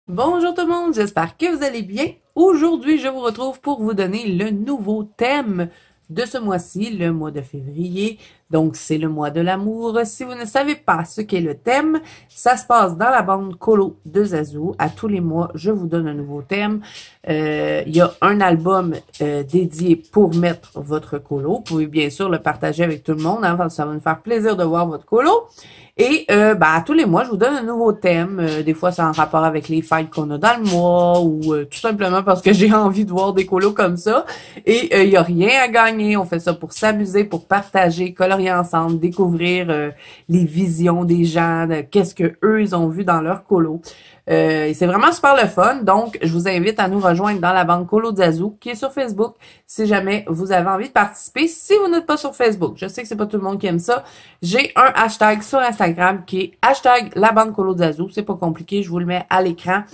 Bonjour tout le monde, j'espère que vous allez bien. Aujourd'hui, je vous retrouve pour vous donner le nouveau thème de ce mois-ci, le mois de février. Donc, c'est le mois de l'amour. Si vous ne savez pas ce qu'est le thème, ça se passe dans la bande Colo de Zazu. À tous les mois, je vous donne un nouveau thème. Il y a un album dédié pour mettre votre colo. Vous pouvez bien sûr le partager avec tout le monde. Hein, ça va nous faire plaisir de voir votre colo. Et à tous les mois, je vous donne un nouveau thème. Des fois, c'est en rapport avec les fêtes qu'on a dans le mois ou tout simplement parce que j'ai envie de voir des colos comme ça. Et il n'y a rien à gagner. On fait ça pour s'amuser, pour partager, colorier ensemble, découvrir les visions des gens, qu'est-ce que eux ils ont vu dans leur colo. C'est vraiment super le fun. Donc, je vous invite à nous rejoindre dans la bande Colo de Zazu qui est sur Facebook si jamais vous avez envie de participer. Si vous n'êtes pas sur Facebook, je sais que c'est pas tout le monde qui aime ça, j'ai un hashtag sur Instagram qui est hashtag la bande Colo de Zazu. C'est pas compliqué, je vous le mets à l'écran.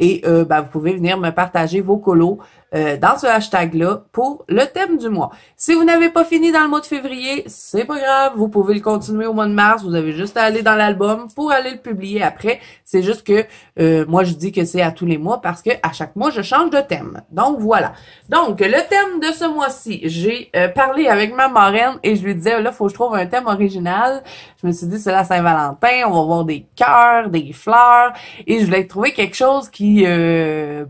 Et vous pouvez venir me partager vos colos dans ce hashtag-là pour le thème du mois. Si vous n'avez pas fini dans le mois de février, c'est pas grave, vous pouvez le continuer au mois de mars. Vous avez juste à aller dans l'album pour aller le publier après. C'est juste que moi, je dis que c'est à tous les mois parce que à chaque mois, je change de thème. Donc, voilà. Donc, le thème de ce mois-ci, j'ai parlé avec ma marraine et je lui disais, là, faut que je trouve un thème original. Je me suis dit, c'est la Saint-Valentin, on va voir des cœurs, des fleurs. Et je voulais trouver quelque chose qui était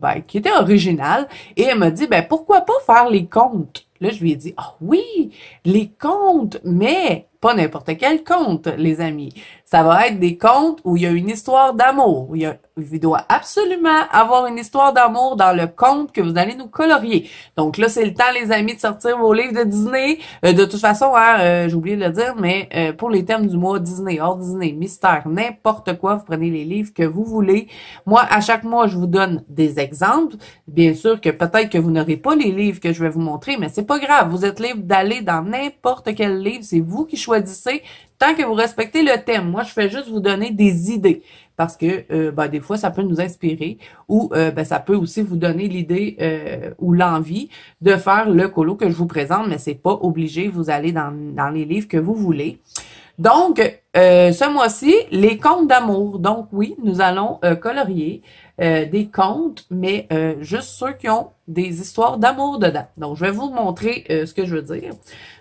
original. Et elle m'a dit, pourquoi pas faire les contes? Là, je lui ai dit, ah oui, les contes, mais pas n'importe quel conte, les amis. Ça va être des contes où il y a une histoire d'amour. Il doit absolument avoir une histoire d'amour dans le conte que vous allez nous colorier. Donc là, c'est le temps, les amis, de sortir vos livres de Disney. De toute façon, j'ai oublié de le dire, mais pour les thèmes du mois, Disney, hors Disney, mystère, n'importe quoi, vous prenez les livres que vous voulez. Moi, à chaque mois, je vous donne des exemples. Bien sûr que peut-être que vous n'aurez pas les livres que je vais vous montrer, mais c'est pas grave. Vous êtes libre d'aller dans n'importe quel livre. C'est vous qui choisissez tant que vous respectez le thème. Moi, je fais juste vous donner des idées parce que des fois, ça peut nous inspirer ou ça peut aussi vous donner l'idée ou l'envie de faire le colo que je vous présente, mais c'est pas obligé. Vous allez dans les livres que vous voulez. Donc, ce mois-ci, les contes d'amour. Donc, oui, nous allons colorier des contes, mais juste ceux qui ont des histoires d'amour dedans. Donc, je vais vous montrer ce que je veux dire.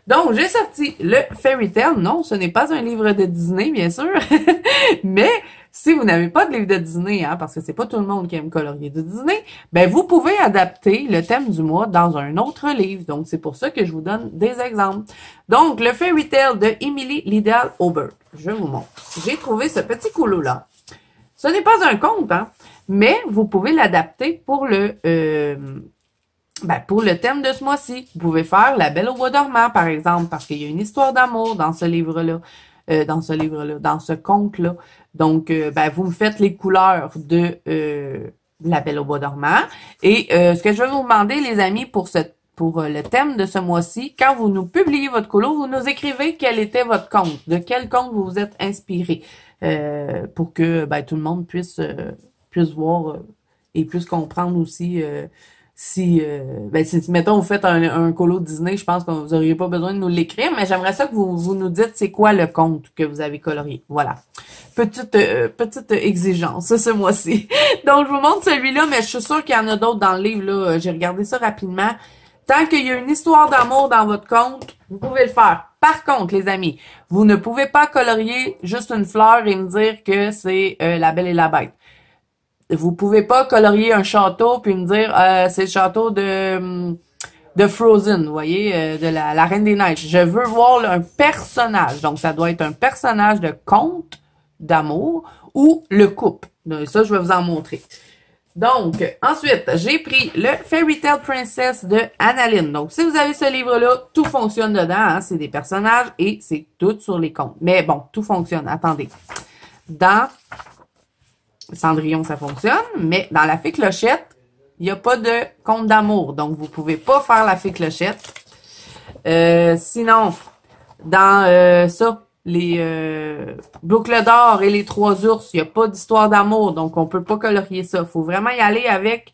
Donc, j'ai sorti le Fairy Tail. Non, ce n'est pas un livre de Disney, bien sûr. Mais si vous n'avez pas de livre de Disney, parce que c'est pas tout le monde qui aime colorier de Disney, vous pouvez adapter le thème du mois dans un autre livre. Donc, c'est pour ça que je vous donne des exemples. Donc, le Fairy Tail de Emily Liddell Aubert. Je vous montre. J'ai trouvé ce petit colo-là. Ce n'est pas un conte, mais vous pouvez l'adapter pour le thème de ce mois-ci. Vous pouvez faire La Belle au bois dormant, par exemple, parce qu'il y a une histoire d'amour dans ce livre-là, dans ce conte-là. Donc, vous me faites les couleurs de La Belle au bois dormant. Et ce que je vais vous demander, les amis, pour le thème de ce mois-ci, quand vous nous publiez votre colo, vous nous écrivez quel était votre conte, de quel conte vous vous êtes inspiré, pour que tout le monde puisse voir et puisse comprendre aussi si mettons vous faites un colo Disney, je pense que vous n'auriez pas besoin de nous l'écrire, mais j'aimerais ça que vous nous dites c'est quoi le conte que vous avez colorié. Voilà. Petite exigence ce mois-ci. Donc je vous montre celui-là, mais je suis sûre qu'il y en a d'autres dans le livre, là. J'ai regardé ça rapidement. Tant qu'il y a une histoire d'amour dans votre conte, vous pouvez le faire. Par contre, les amis, vous ne pouvez pas colorier juste une fleur et me dire que c'est La Belle et la Bête. Vous pouvez pas colorier un château puis me dire c'est le château de Frozen, vous voyez, de la Reine des Neiges. Je veux voir un personnage. Donc, ça doit être un personnage de conte d'amour ou le couple. Donc, ça, je vais vous en montrer. Donc, ensuite, j'ai pris le Fairy Tail Princess de Annaline. Donc, si vous avez ce livre-là, tout fonctionne dedans. C'est des personnages et c'est tout sur les contes. Mais bon, tout fonctionne. Attendez. Dans Cendrillon, ça fonctionne, mais dans la Fée Clochette, il n'y a pas de conte d'amour. Donc, vous pouvez pas faire la Fée Clochette. Sinon, dans les Boucles d'or et les Trois ours, il n'y a pas d'histoire d'amour. Donc, on peut pas colorier ça. Il faut vraiment y aller avec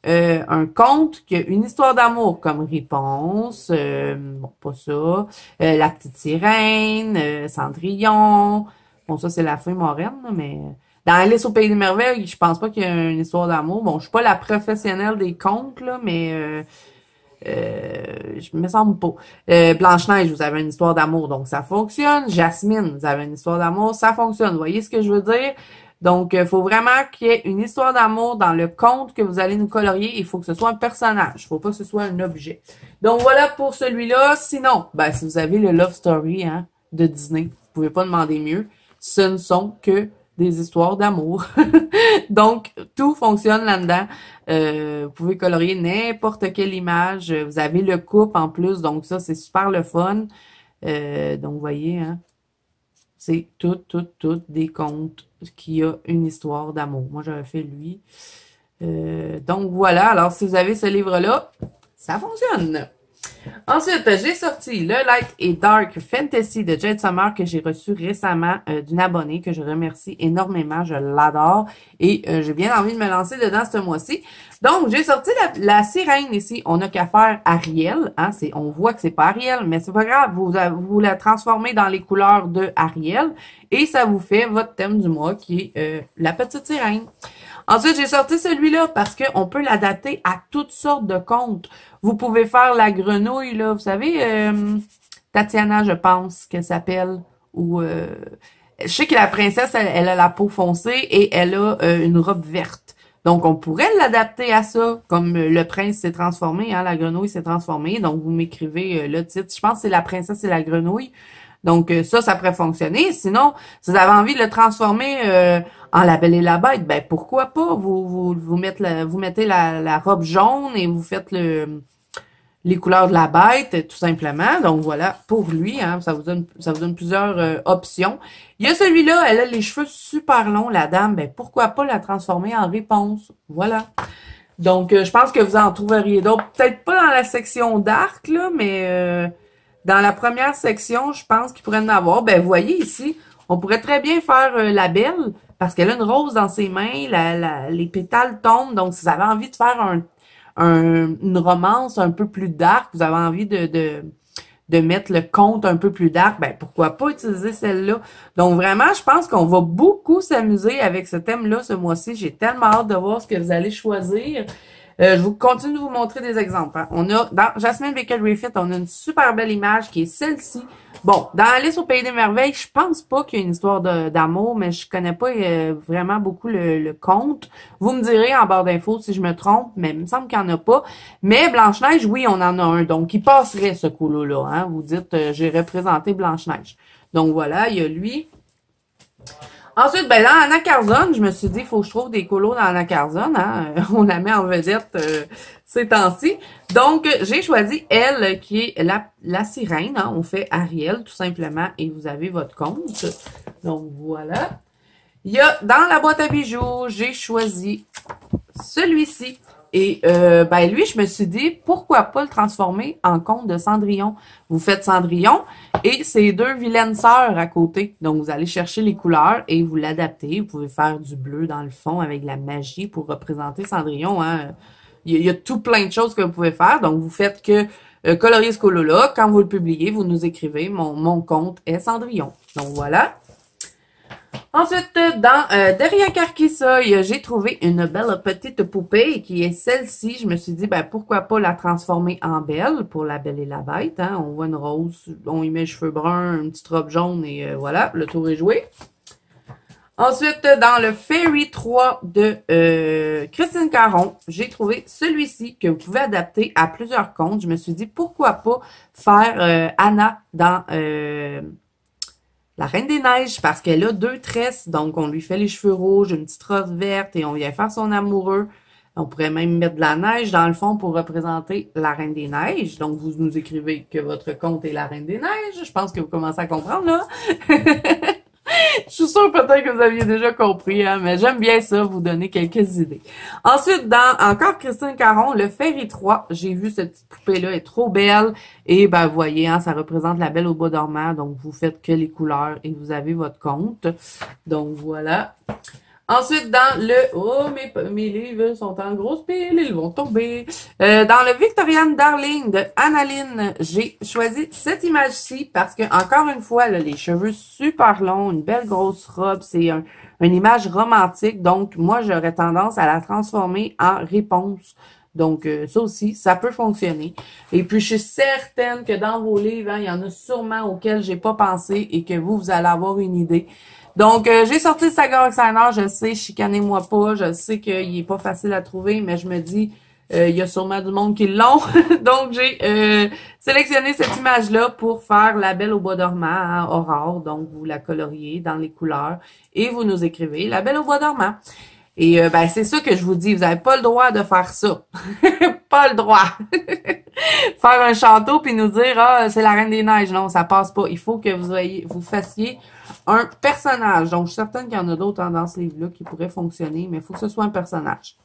un conte qui a une histoire d'amour comme réponse, bon, pas ça, La Petite Sirène, Cendrillon, bon, ça c'est la fée moraine, là, mais dans Alice au Pays des Merveilles, je pense pas qu'il y a une histoire d'amour. Bon, je suis pas la professionnelle des contes, là, mais je me semble pas. Blanche-Neige, vous avez une histoire d'amour, donc ça fonctionne. Jasmine, vous avez une histoire d'amour, ça fonctionne. Vous voyez ce que je veux dire? Donc, il faut vraiment qu'il y ait une histoire d'amour dans le conte que vous allez nous colorier. Il faut que ce soit un personnage. Il faut pas que ce soit un objet. Donc, voilà pour celui-là. Sinon, ben, si vous avez le Love Story, hein, de Disney, vous pouvez pas demander mieux. Ce ne sont que des histoires d'amour. Donc, tout fonctionne là-dedans. Vous pouvez colorier n'importe quelle image. Vous avez le couple en plus, donc ça, c'est super le fun. Donc, vous voyez, hein, c'est tout des contes qui a une histoire d'amour. Moi, j'avais fait lui. Donc, voilà. Alors, si vous avez ce livre-là, ça fonctionne. Ensuite, j'ai sorti le Light et Dark Fantasy de Jade Summer que j'ai reçu récemment d'une abonnée que je remercie énormément. Je l'adore et j'ai bien envie de me lancer dedans ce mois-ci. Donc, j'ai sorti la sirène ici. On n'a qu'à faire Ariel. Hein, on voit que c'est pas Ariel, mais c'est pas grave. Vous la transformez dans les couleurs de Ariel et ça vous fait votre thème du mois qui est la petite sirène. Ensuite, j'ai sorti celui-là parce qu'on peut l'adapter à toutes sortes de contes. Vous pouvez faire la grenouille, là, vous savez, Tatiana, je pense qu'elle s'appelle, ou je sais que la princesse, elle a la peau foncée et elle a une robe verte. Donc, on pourrait l'adapter à ça, comme le prince s'est transformé, hein, la grenouille s'est transformée. Donc, vous m'écrivez le titre. Je pense que c'est la princesse et la grenouille. Donc, ça pourrait fonctionner. Sinon, si vous avez envie de le transformer en La Belle et la Bête, ben pourquoi pas? Vous mettez la robe jaune et vous faites les couleurs de la bête, tout simplement. Donc, voilà, pour lui, hein, ça vous donne plusieurs options. Il y a celui-là, elle a les cheveux super longs, la dame. Ben, pourquoi pas la transformer en réponse? Voilà. Donc, je pense que vous en trouveriez d'autres. Peut-être pas dans la section d'arc, là, mais dans la première section, je pense qu'il pourrait en avoir. Ben, vous voyez ici, on pourrait très bien faire la belle, parce qu'elle a une rose dans ses mains, les pétales tombent. Donc, si vous avez envie de faire une romance un peu plus dark, vous avez envie de mettre le conte un peu plus dark, ben pourquoi pas utiliser celle-là. Donc vraiment, je pense qu'on va beaucoup s'amuser avec ce thème-là ce mois-ci. J'ai tellement hâte de voir ce que vous allez choisir. Je vous continue de vous montrer des exemples. Hein. On a, dans Jasmine Baker Refit, on a une super belle image qui est celle-ci. Bon, dans Alice au Pays des Merveilles, je pense pas qu'il y ait une histoire d'amour, mais je connais pas vraiment beaucoup le conte. Vous me direz en barre d'infos si je me trompe, mais il me semble qu'il n'y en a pas. Mais Blanche-Neige, oui, on en a un. Donc, il passerait ce couloir-là. Hein. Vous dites, j'ai représenté Blanche-Neige. Donc, voilà, il y a lui. Ensuite, ben, dans Anna Carzone, je me suis dit, il faut que je trouve des colos dans Anna Carzone, hein. On la met en vedette ces temps-ci. Donc, j'ai choisi elle, qui est la sirène, hein. On fait Ariel, tout simplement, et vous avez votre compte. Donc, voilà. Il y a, dans la boîte à bijoux, j'ai choisi celui-ci. Et ben lui, je me suis dit, pourquoi pas le transformer en conte de Cendrillon? Vous faites Cendrillon et ses deux vilaines sœurs à côté. Donc, vous allez chercher les couleurs et vous l'adaptez. Vous pouvez faire du bleu dans le fond avec de la magie pour représenter Cendrillon. Hein. Il y a tout plein de choses que vous pouvez faire. Donc, vous faites que colorier ce colo-là. Quand vous le publiez, vous nous écrivez, mon compte est Cendrillon. Donc, voilà. Ensuite, dans Derrière Carquissoy, j'ai trouvé une belle petite poupée qui est celle-ci. Je me suis dit, ben pourquoi pas la transformer en belle pour La Belle et la Bête. Hein? On voit une rose, on y met les cheveux bruns, une petite robe jaune et voilà, le tour est joué. Ensuite, dans le Fairy 3 de Christine Caron, j'ai trouvé celui-ci que vous pouvez adapter à plusieurs contes. Je me suis dit, pourquoi pas faire Anna dans... La Reine des Neiges, parce qu'elle a deux tresses, donc on lui fait les cheveux rouges, une petite rose verte, et on vient faire son amoureux. On pourrait même mettre de la neige dans le fond pour représenter la Reine des Neiges. Donc, vous nous écrivez que votre conte est la Reine des Neiges. Je pense que vous commencez à comprendre, là. Je suis sûre peut-être que vous aviez déjà compris, hein, mais j'aime bien ça, vous donner quelques idées. Ensuite, dans encore Christine Caron, le Fairy 3, j'ai vu cette petite poupée-là, elle est trop belle. Et ben, vous voyez, hein, ça représente la Belle au bois dormant, donc vous faites que les couleurs et vous avez votre compte. Donc, voilà. Ensuite, dans le... Oh, mes livres sont en grosse pile, ils vont tomber. Dans le Victorian Darling de Annaline, j'ai choisi cette image-ci parce que, encore une fois, là, les cheveux super longs, une belle grosse robe, c'est une image romantique. Donc, moi, j'aurais tendance à la transformer en réponse. Donc, ça aussi, ça peut fonctionner. Et puis, je suis certaine que dans vos livres, hein, il y en a sûrement auxquels j'ai pas pensé et que vous allez avoir une idée. Donc, j'ai sorti le Saga Roxana, je sais, chicanez-moi pas, je sais qu'il est pas facile à trouver, mais je me dis, il y a sûrement du monde qui l'ont. Donc, j'ai sélectionné cette image-là pour faire la Belle au bois dormant à Aurore. Donc, vous la coloriez dans les couleurs et vous nous écrivez la Belle au bois dormant. Et ben c'est ça que je vous dis, vous n'avez pas le droit de faire ça. Pas le droit. Faire un château puis nous dire ah c'est la Reine des Neiges, non, ça passe pas. Il faut que vous fassiez un personnage. Donc je suis certaine qu'il y en a d'autres dans ce livre-là qui pourraient fonctionner, mais il faut que ce soit un personnage.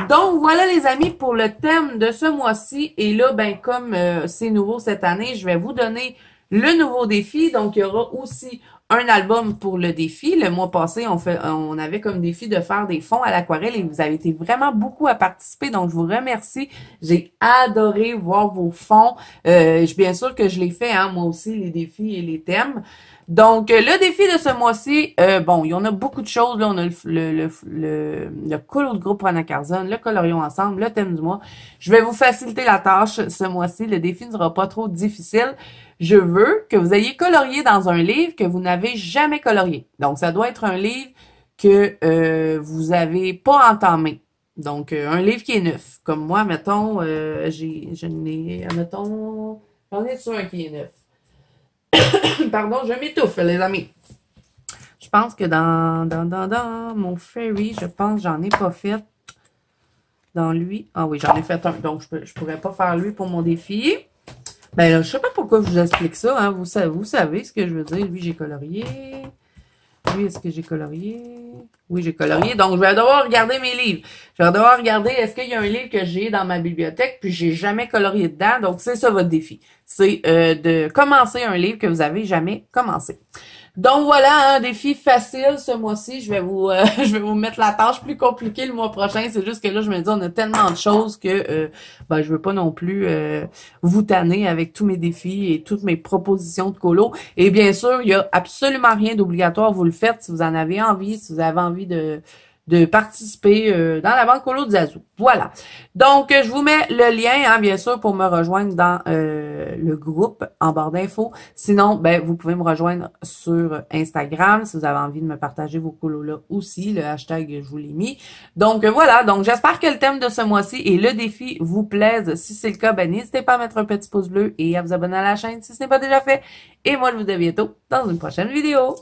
Donc voilà les amis pour le thème de ce mois-ci. Et là, ben comme c'est nouveau cette année, je vais vous donner le nouveau défi. Donc il y aura aussi un album pour le défi. Le mois passé, on avait comme défi de faire des fonds à l'aquarelle et vous avez été vraiment beaucoup à participer. Donc, je vous remercie. J'ai adoré voir vos fonds. Bien sûr que je l'ai fait, hein, moi aussi, les défis et les thèmes. Donc, le défi de ce mois-ci, bon, il y en a beaucoup de choses. Là, on a le colo de groupe Anacarzone, le colorion ensemble, le thème du mois. Je vais vous faciliter la tâche ce mois-ci. Le défi ne sera pas trop difficile. Je veux que vous ayez colorié dans un livre que vous n'avez jamais colorié. Donc, ça doit être un livre que vous avez pas entamé. Donc, un livre qui est neuf. Comme moi, mettons, j'en ai sur un qui est neuf. Pardon, je m'étouffe, les amis. Je pense que dans mon fairy, je pense que j'en ai pas fait. Dans lui, ah oui, j'en ai fait un. Donc, je pourrais pas faire lui pour mon défi. Ben là, je sais pas pourquoi je vous explique ça, hein. Vous savez ce que je veux dire. Lui, j'ai colorié. Lui, est-ce que j'ai colorié? Oui, j'ai colorié. Donc, je vais devoir regarder mes livres. Je vais devoir regarder est-ce qu'il y a un livre que j'ai dans ma bibliothèque, puis j'ai jamais colorié dedans. Donc, c'est ça votre défi. C'est de commencer un livre que vous avez jamais commencé. Donc voilà, un défi facile ce mois-ci. Je vais vous mettre la tâche plus compliquée le mois prochain. C'est juste que là, je me dis, on a tellement de choses que ben, je veux pas non plus vous tanner avec tous mes défis et toutes mes propositions de colo. Et bien sûr, il y a absolument rien d'obligatoire. Vous le faites si vous en avez envie, si vous avez envie de participer dans la banque colo de Zazu. Voilà. Donc, je vous mets le lien, hein, bien sûr, pour me rejoindre dans le groupe en barre d'infos. Sinon, ben, vous pouvez me rejoindre sur Instagram si vous avez envie de me partager vos colos là aussi. Le hashtag, je vous l'ai mis. Donc, voilà. Donc, j'espère que le thème de ce mois-ci et le défi vous plaisent. Si c'est le cas, ben, n'hésitez pas à mettre un petit pouce bleu et à vous abonner à la chaîne si ce n'est pas déjà fait. Et moi, je vous dis à bientôt dans une prochaine vidéo.